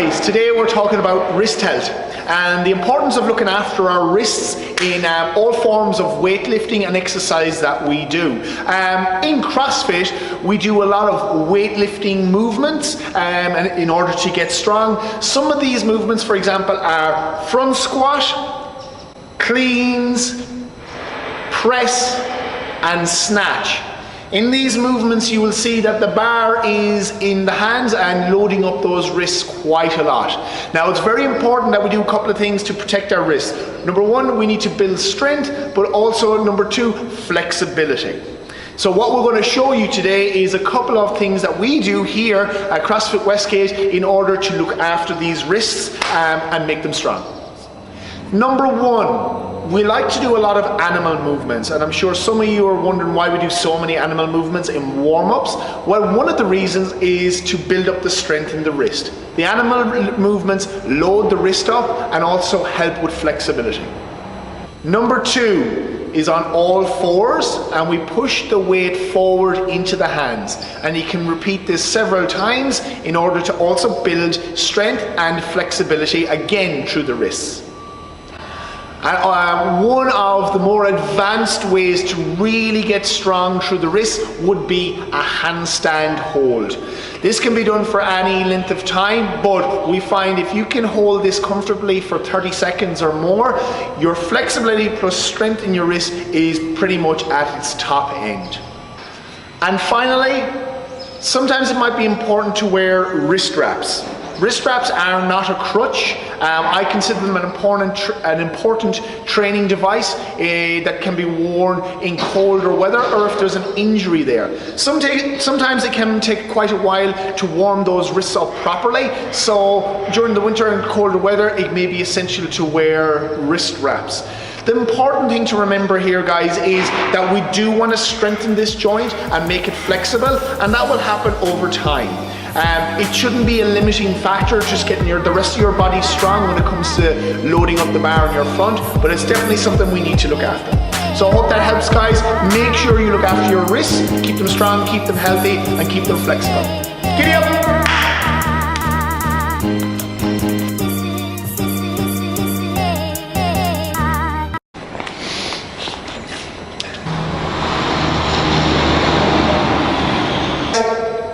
guys, today we're talking about wrist health and the importance of looking after our wrists in all forms of weightlifting and exercise that we do. In CrossFit, we do a lot of weightlifting movements and in order to get strong. Some of these movements, for example, are front squat, cleans, press and snatch. In these movements you will see that the bar is in the hands and loading up those wrists quite a lot. Now it's very important that we do a couple of things to protect our wrists. Number one, we need to build strength, but also number two, flexibility. So what we're going to show you today is a couple of things that we do here at CrossFit Westgate in order to look after these wrists and make them strong. Number one, we like to do a lot of animal movements, and I'm sure some of you are wondering why we do so many animal movements in warm-ups. Well, one of the reasons is to build up the strength in the wrist. The animal movements load the wrist up and also help with flexibility. Number two is on all fours, and we push the weight forward into the hands, and you can repeat this several times in order to also build strength and flexibility again through the wrists. One of the more advanced ways to really get strong through the wrist would be a handstand hold. This can be done for any length of time, but we find if you can hold this comfortably for 30 seconds or more, your flexibility plus strength in your wrist is pretty much at its top end. And finally, sometimes it might be important to wear wrist wraps. Wrist wraps are not a crutch. I consider them an important training device that can be worn in colder weather or if there's an injury there. Sometimes it can take quite a while to warm those wrists up properly, so during the winter and colder weather it may be essential to wear wrist wraps. The important thing to remember here, guys, is that we do want to strengthen this joint and make it flexible, and that will happen over time. It shouldn't be a limiting factor, just getting the rest of your body strong when it comes to loading up the bar in your front, but it's definitely something we need to look after. So I hope that helps, guys. Make sure you look after your wrists, keep them strong, keep them healthy, and keep them flexible. Giddy up!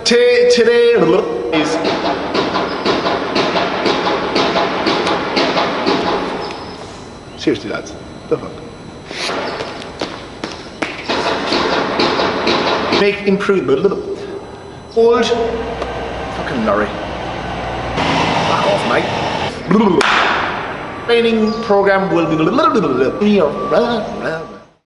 Today is seriously, lads, the fuck. Make improvement. Hold fucking lorry. Fuck off, mate. Training program will be